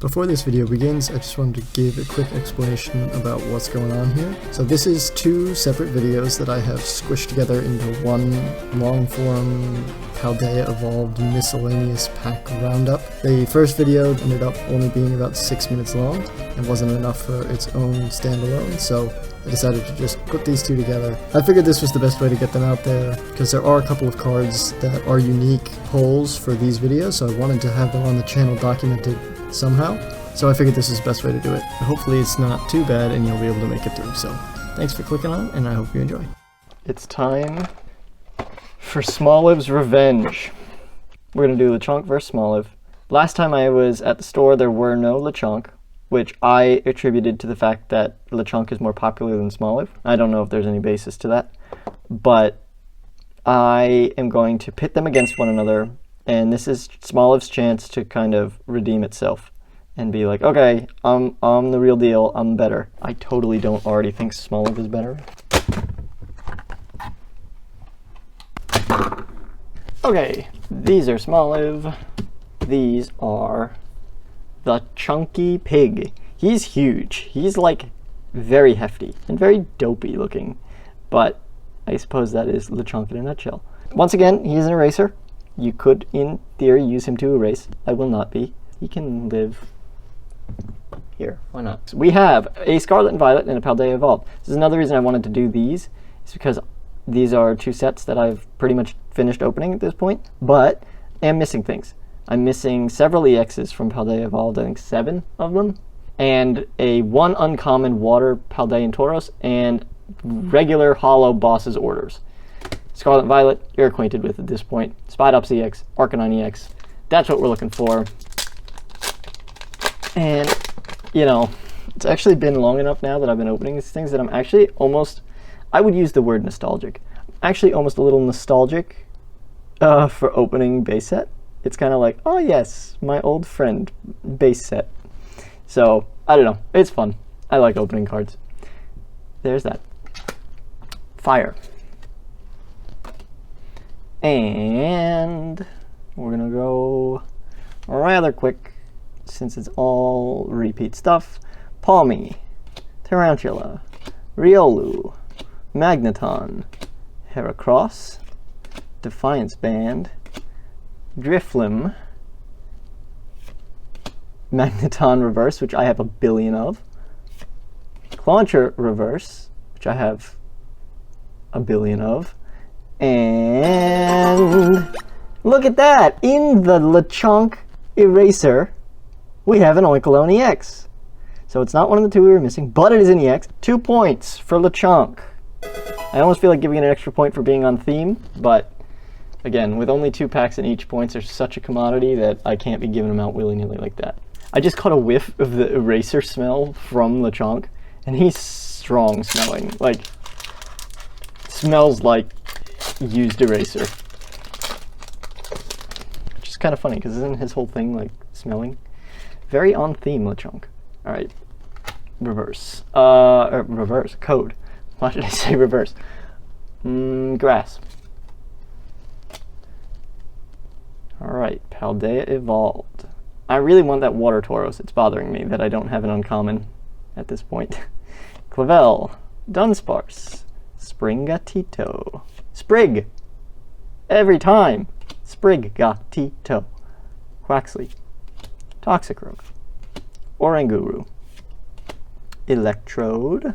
Before this video begins, I just wanted to give a quick explanation about what's going on here. So this is two separate videos that I have squished together into one long-form Paldea Evolved Miscellaneous Pack Roundup. The first video ended up only being about 6 minutes long and wasn't enough for its own standalone, so I decided to just put these two together. I figured this was the best way to get them out there, because there are a couple of cards that are unique pulls for these videos, so I wanted to have them on the channel documented somehow. So I figured this is the best way to do it. Hopefully it's not too bad and you'll be able to make it through. So thanks for clicking on it, and I hope you enjoy. It's time for Smoliv's Revenge. We're going to do Lechonk versus Smoliv. Last time I was at the store, there were no Lechonk, which I attributed to the fact that Lechonk is more popular than Smoliv. I don't know if there's any basis to that, but I am going to pit them against one another, and this is Smoliv's chance to kind of redeem itself and be like, okay, I'm the real deal, I'm better. I totally don't already think Smoliv is better. Okay, these are Smoliv. These are the Chunky Pig. He's huge. He's like very hefty and very dopey looking, but I suppose that is Lechonk in a nutshell. Once again, he's an eraser. You could, in theory, use him to erase. I will not be. He can live here. Why not? So we have a Scarlet and Violet and a Paldea Evolved. This is another reason I wanted to do these. It's because these are two sets that I've pretty much finished opening at this point, but I'm missing things. I'm missing several EXs from Paldea Evolved, I think 7 of them, and a 1 uncommon Water Paldean Tauros, and regular Hollow Boss's Orders. Scarlet and Violet, you're acquainted with at this point. Spidops EX, Arcanine EX. That's what we're looking for. And, you know, it's actually been long enough now that I've been opening these things that I'm actually almost, I would use the word nostalgic. I'm actually almost a little nostalgic for opening base set. It's kind of like, oh yes, my old friend base set. So, I don't know. It's fun. I like opening cards. There's that. Fire. And we're gonna go rather quick since it's all repeat stuff. Palmy, Tarantula, Riolu, Magneton, Heracross, Defiance Band, Drifloon, Magneton Reverse, which I have a billion of, Clauncher Reverse, which I have a billion of, and look at that! In the Lechonk Eraser, we have an Oinkologne EX. So it's not one of the two we were missing, but it is an EX. 2 points for Lechonk. I almost feel like giving it an extra point for being on theme, but again, with only 2 packs in each, points are such a commodity that I can't be giving them out willy-nilly like that. I just caught a whiff of the eraser smell from Lechonk, and he's strong smelling. Like, smells like used eraser. Which is kind of funny, because isn't his whole thing like smelling? Very on theme, Lechonk. Alright. Reverse. Reverse. Code. Why did I say reverse? Grass. Alright, Paldea Evolved. I really want that Water Tauros. It's bothering me that I don't have an uncommon at this point. Clavel, Dunsparce, Springatito, Sprig! Every time! Sprigatito. Quaxley, Toxicroak, Oranguru, Electrode,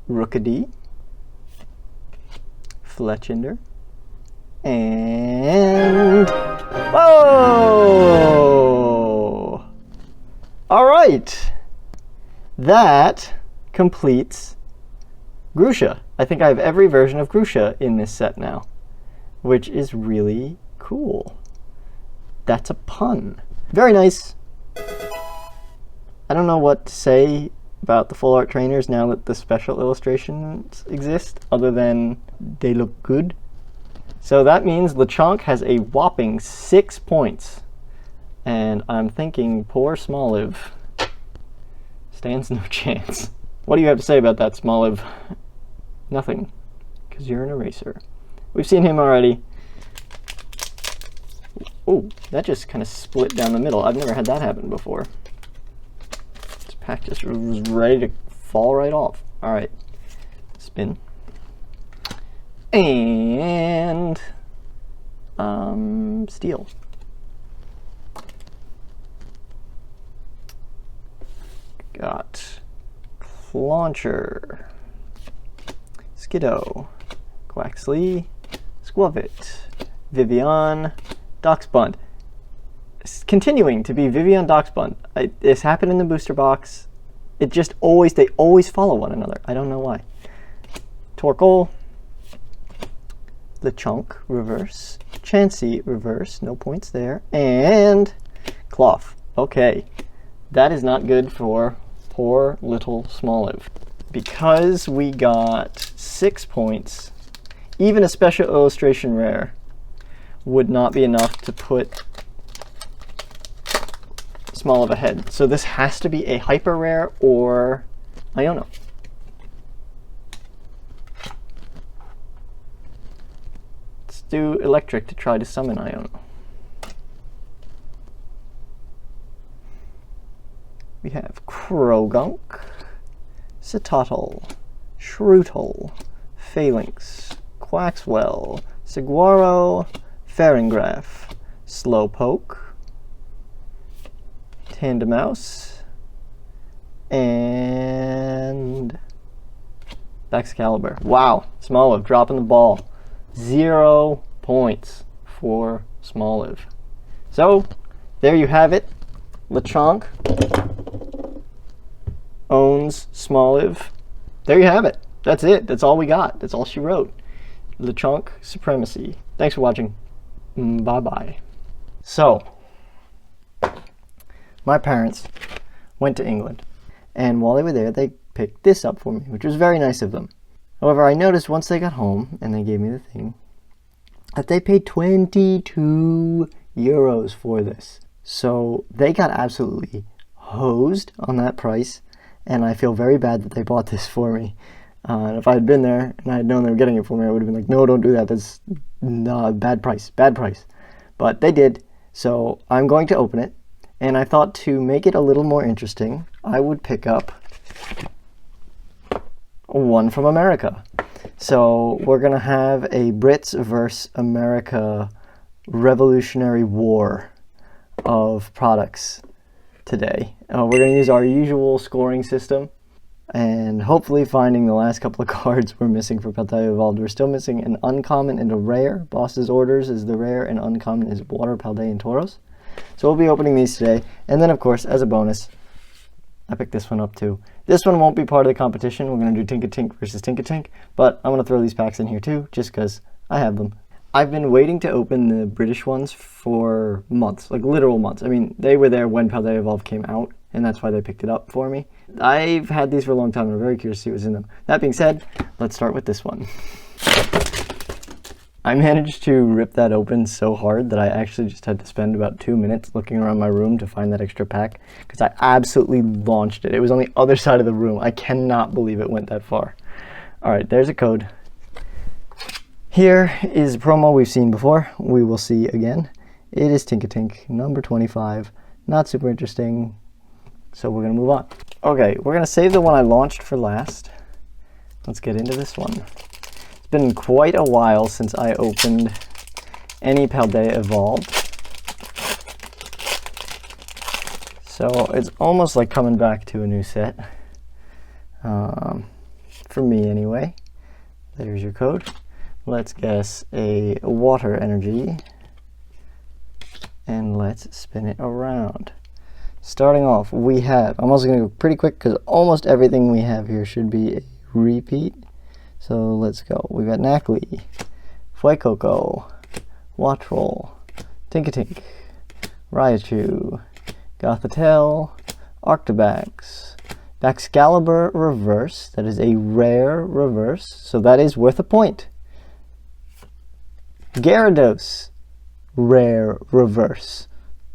Rookidee, Fletchinder, and whoa! All right, that completes Grusha. I think I have every version of Grusha in this set now, which is really cool. That's a pun. Very nice. I don't know what to say about the full art trainers now that the special illustrations exist, other than they look good. So that means Lechonk has a whopping 6 points. And I'm thinking poor Smoliv stands no chance. What do you have to say about that, Smoliv? Nothing, because you're an eraser. We've seen him already. Oh, that just kind of split down the middle. I've never had that happen before. This pack just was ready to fall right off. All right, spin. And steel. Got Launcher, Skiddo, Quaxley, Squavit, Vivian, Doxbunt. It's continuing to be Vivian Doxbunt. This happened in the booster box. It just always, they always follow one another. I don't know why. Torkoal, Lechonk, reverse, Chansey, reverse, no points there, and Cloth. Okay, that is not good for poor little Smoliv. Because we got 6 points, even a special illustration rare would not be enough to put Smoliv ahead. So this has to be a hyper rare or Iono. Let's do electric to try to summon Iono. We have Krogunk, Citotl, Shrootle, Phalanx, Quaxwell, Saguaro, Faringraph, Slowpoke, Tandemaus, and Excalibur. Wow, Smoliv dropping the ball. 0 points for Smoliv. So, there you have it. Lechonk owns Smoliv. There you have it. That's it. That's all we got. That's all she wrote. Lechonk supremacy. Thanks for watching. Bye-bye. So, my parents went to England, and while they were there, they picked this up for me, which was very nice of them. However, I noticed once they got home, and they gave me the thing, that they paid 22 euros for this. So they got absolutely hosed on that price, and I feel very bad that they bought this for me. And if I had been there and I had known they were getting it for me, I would have been like, no, don't do that. That's bad price, bad price. But they did, so I'm going to open it. And I thought to make it a little more interesting, I would pick up one from America. So we're going to have a Brits versus America Revolutionary War of products today. We're going to use our usual scoring system and hopefully finding the last couple of cards we're missing for Paldea Evolved. We're still missing an uncommon and a rare. Boss's Orders is the rare and uncommon is Water, Paldea, and Tauros. So we'll be opening these today. And then of course, as a bonus, I picked this one up too. This one won't be part of the competition. We're going to do Tinkatink versus Tinkatink, but I'm going to throw these packs in here too, just because I have them. I've been waiting to open the British ones for months, like literal months. I mean, they were there when Paldea Evolved came out, and that's why they picked it up for me. I've had these for a long time, and I'm very curious to see what's in them. That being said, let's start with this one. I managed to rip that open so hard that I actually just had to spend about 2 minutes looking around my room to find that extra pack, because I absolutely launched it. It was on the other side of the room. I cannot believe it went that far. All right, there's a code. Here is a promo we've seen before. We will see again. It is Tinkatink, number 25. Not super interesting, so we're going to move on. Okay, we're going to save the one I launched for last. Let's get into this one. It's been quite a while since I opened any Paldea Evolved. So it's almost like coming back to a new set. For me anyway. There's your code. Let's guess a water energy. And let's spin it around. Starting off, we have, I'm also going to go pretty quick because almost everything we have here should be a repeat. So let's go. We've got Knackley, Fuecoco, Watrol, Tinkatink, Raichu, Gothitelle, Arctobax, Excalibur reverse. That is a rare reverse, so that is worth a point. Gyarados, rare reverse.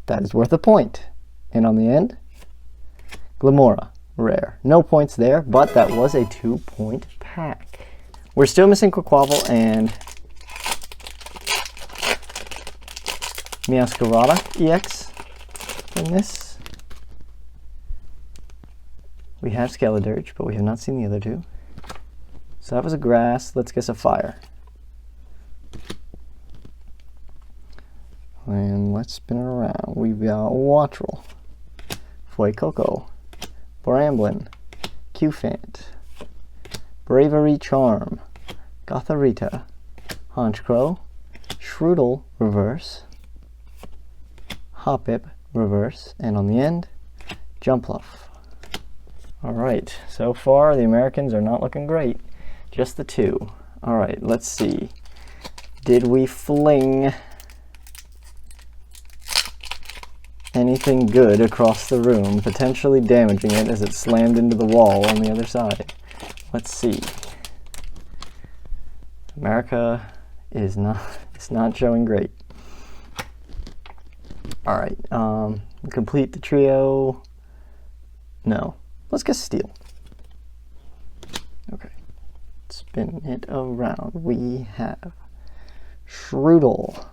That is worth a point. And on the end, Glamora, rare. No points there, but that was a 2-point pack. We're still missing Quaquaval and Miascarada EX in this. We have Skeledirge, but we have not seen the other two. So that was a grass. Let's guess a fire. And let's spin it around. We've got Wattrel, Fuecoco, Bramblin, Qfant, Bravery Charm, Gotharita, Honchkrow, Shroodle reverse, Hoppip reverse, and on the end, Jumpluff. Alright, so far the Americans are not looking great. Just the two. Alright, let's see. Did we fling anything good across the room, potentially damaging it as it slammed into the wall on the other side? Let's see. America is not showing great. Alright, complete the trio. No. Let's get steel. Okay. Spin it around. We have Shroodle,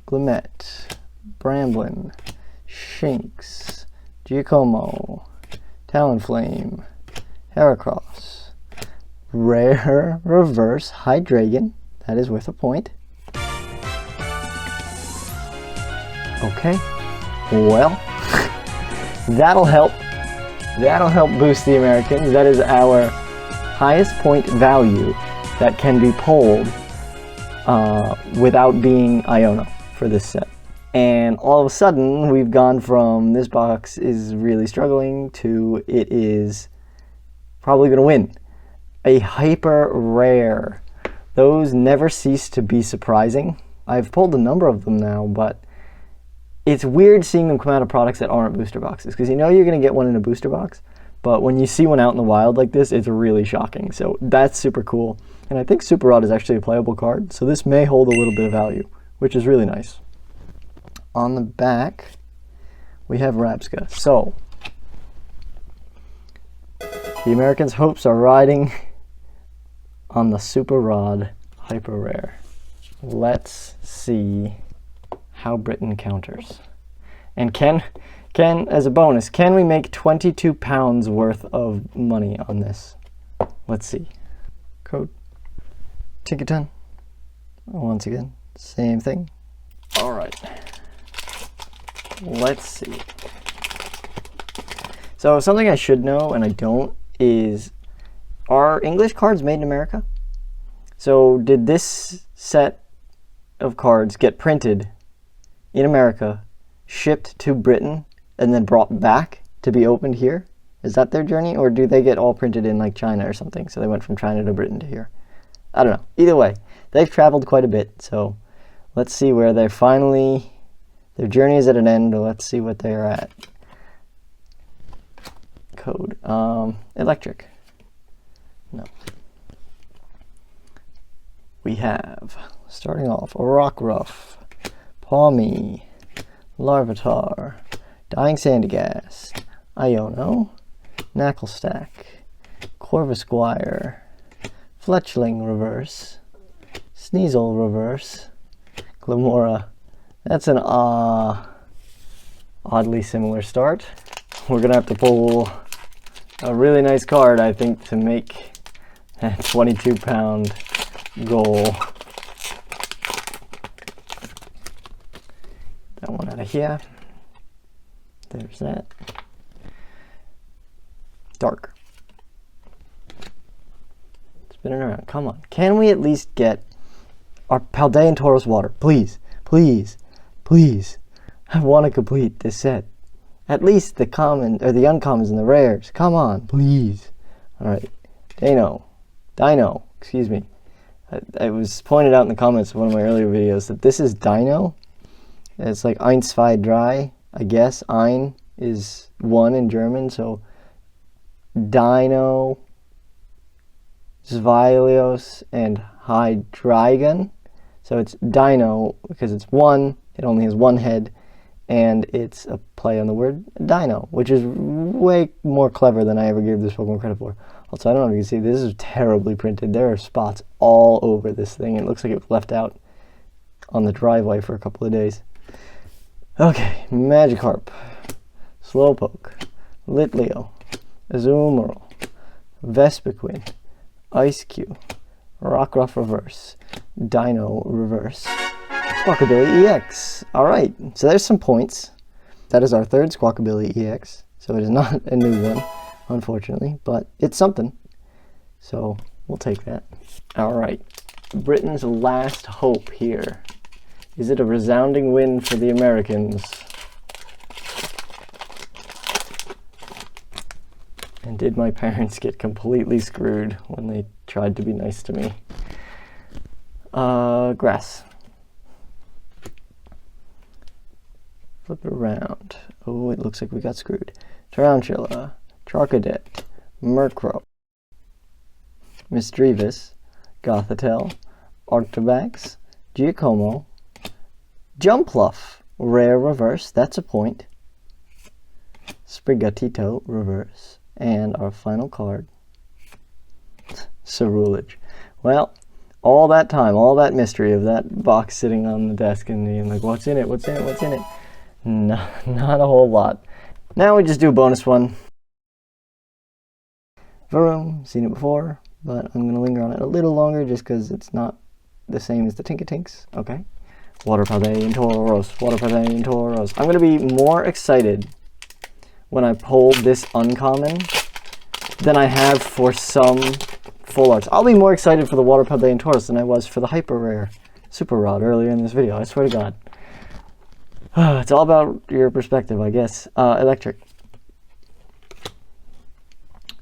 Glimmet, Bramblin, Shinx, Giacomo, Talonflame, Heracross, Rare Reverse Hydreigon. That is worth a point. Okay. Well, that'll help. That'll help boost the Americans. That is our highest point value that can be pulled without being Iono for this set. And all of a sudden, we've gone from this box is really struggling to it is probably going to win. A hyper rare. Those never cease to be surprising. I've pulled a number of them now, but it's weird seeing them come out of products that aren't booster boxes, because you know you're going to get one in a booster box, but when you see one out in the wild like this, it's really shocking. So that's super cool. And I think Super Rod is actually a playable card, so this may hold a little bit of value, which is really nice. On the back, we have Rabsca. So the Americans' hopes are riding on the Super Rod Hyper Rare. Let's see how Britain counters. And can as a bonus, can we make 22 pounds worth of money on this? Let's see. Code Tinkerton. Once again, same thing. All right. Let's see. So something I should know and I don't is, are English cards made in America? So did this set of cards get printed in America, shipped to Britain, and then brought back to be opened here? Is that their journey, or do they get all printed in like China or something? So they went from China to Britain to here. I don't know. Either way, they've traveled quite a bit. So let's see where they're finally, their journey is at an end. Let's see what they're at. Code. Electric. No. We have, starting off, Rockruff, Pawmi, Larvitar, Dying Sandygast, Iono, Knacklestack, Corvisquire, Fletchling reverse, Sneasel reverse, Glamora. That's an oddly similar start. We're gonna have to pull a really nice card, I think, to make that 22-pound goal. That one out of here. There's that. Dark. Spinning around. Come on. Can we at least get our Paldea and Tauros Water? Please. Please. Please. I want to complete this set. At least the common, or the uncommons and the rares. Come on. Please. Alright. Dino, excuse me. It was pointed out in the comments of one of my earlier videos that this is Dino. It's like Ein, zwei, drei. I guess Ein is one in German, so Dino, Zweilios, and Hydreigon. So it's Dino because it's one, it only has one head, and it's a play on the word Dino, which is way more clever than I ever gave this Pokemon credit for. Also, I don't know if you can see, this is terribly printed. There are spots all over this thing. It looks like it was left out on the driveway for a couple of days. Okay, Magikarp, Slowpoke, Litleo, Azumarill, Vespiquen, Ice-Q, Rockruff Reverse, Dino Reverse, Squawkabilly EX. Alright, so there's some points. That is our third Squawkabilly EX, so it is not a new one, unfortunately, but it's something. So we'll take that. Alright, Britain's last hope here. Is it a resounding win for the Americans? And did my parents get completely screwed when they tried to be nice to me? Grass. Flip it around. Oh, it looks like we got screwed. Tarantula, Charcadet, Murkrow, Misdreavus, Gothitelle, Arctobax, Giacomo, Jumpluff, rare reverse, that's a point. Sprigatito, reverse. And our final card, Cerulege. Well, all that time, all that mystery of that box sitting on the desk and being like, what's in it, what's in it, what's in it? No, not a whole lot. Now we just do a bonus one. Varoom, seen it before, but I'm going to linger on it a little longer just because it's not the same as the Tinkatinks. Okay. Water Paldea and Tauros, Water Paldea and Tauros. I'm going to be more excited when I pull this uncommon than I have for some full arts. I'll be more excited for the Water Paldea and Tauros than I was for the hyper rare Super Rod earlier in this video. I swear to God. It's all about your perspective, I guess. Electric.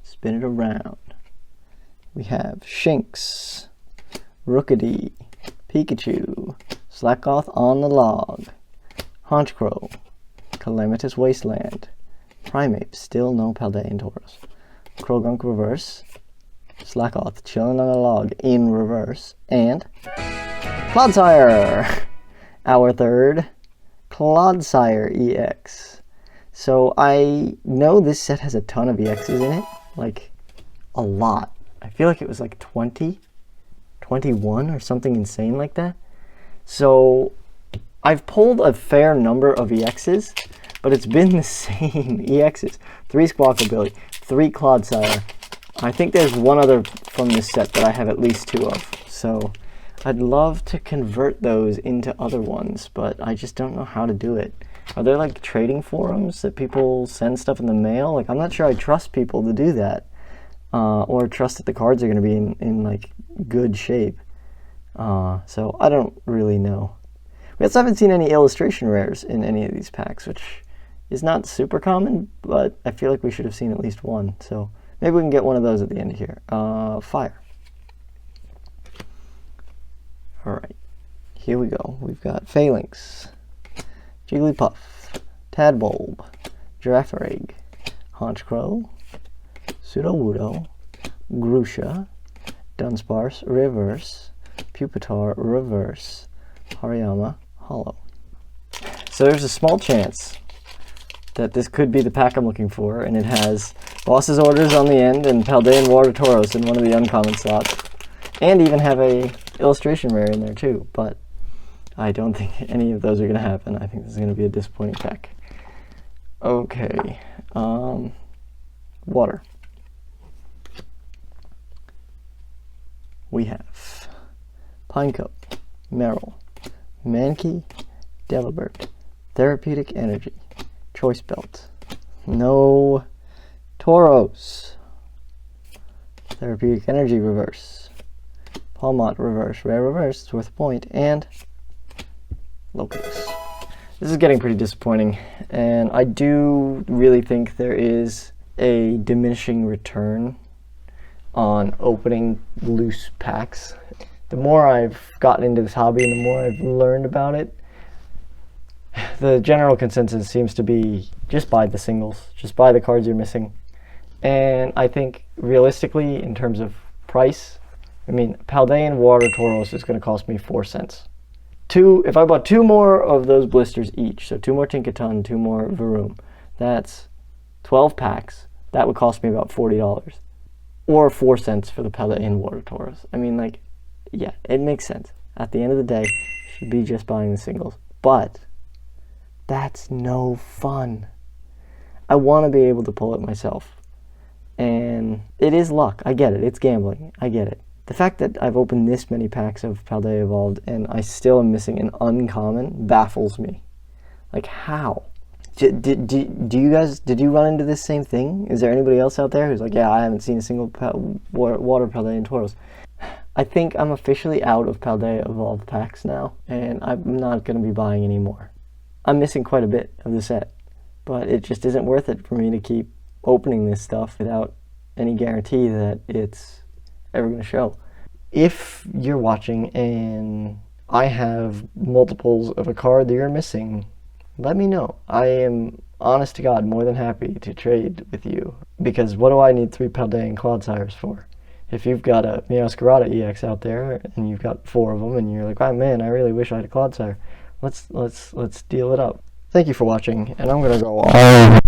Spin it around. We have Shinx, Rookidee, Pikachu, Slackoth on the Log, Honchkrow, Calamitous Wasteland, Primeape, still no Paldea and Tauros, Krogunk Reverse, Slackoth chilling on the log in reverse, and Clodsire, our third Clodsire EX. So I know this set has a ton of EXs in it, like a lot. I feel like it was like 20, 21 or something insane like that. So I've pulled a fair number of EXs, but it's been the same EXs. 3 Squawkabilly, 3 Clodsire. I think there's one other from this set that I have at least 2 of. So I'd love to convert those into other ones, but I just don't know how to do it. Are there like trading forums that people send stuff in the mail? Like, I'm not sure I trust people to do that. Or trust that the cards are going to be in like good shape. So I don't really know. We also haven't seen any illustration rares in any of these packs, which is not super common, but I feel like we should have seen at least one. So maybe we can get one of those at the end here. Fire. Alright, here we go. We've got Phalanx, Jigglypuff, Tadbulb, Girafarig, Honchkrow, Sudowoodo, Grusha, Dunsparce Reverse, Pupitar Reverse, Hariyama Hollow. So there's a small chance that this could be the pack I'm looking for, and it has Boss's Orders on the end and Paldea and Water Tauros in one of the uncommon slots, and even have a illustration rare in there too, but I don't think any of those are going to happen. I think this is going to be a disappointing pack. Okay, water. We have Pineco, Meryl, Mankey, Delibird, Therapeutic Energy, Choice Belt, no Tauros, Therapeutic Energy Reverse, Palmont Reverse, Rare Reverse, it's worth a point, and Locus. This is getting pretty disappointing, and I do really think there is a diminishing return on opening loose packs. The more I've gotten into this hobby and the more I've learned about it, the general consensus seems to be just buy the singles, just buy the cards you're missing. And I think realistically, in terms of price, I mean, Paldea and Water Tauros is going to cost me 4 cents. If I bought 2 more of those blisters each, so 2 more Tinkaton, 2 more Varoom, that's 12 packs. That would cost me about $40. Or 4 cents for the Paldea and Water Tauros. I mean, like, yeah, it makes sense. At the end of the day, you should be just buying the singles. But That's no fun. I want to be able to pull it myself. And it is luck. I get it. It's gambling. I get it. The fact that I've opened this many packs of Paldea Evolved and I still am missing an uncommon baffles me. Like, how? Did you run into this same thing? Is there anybody else out there who's like, yeah, I haven't seen a single water Paldea Tauros? I think I'm officially out of Paldea Evolved packs now, and I'm not going to be buying any more. I'm missing quite a bit of the set, but it just isn't worth it for me to keep opening this stuff without any guarantee that it's ever going to show. If you're watching and I have multiples of a card that you're missing, let me know. I am, honest to God, more than happy to trade with you. Because what do I need 3 Paldea and Clodsires for? If you've got a Meowscarada EX out there and you've got 4 of them and you're like, oh man, I really wish I had a Clodsire, let's deal it up. Thank you for watching, and I'm gonna go off.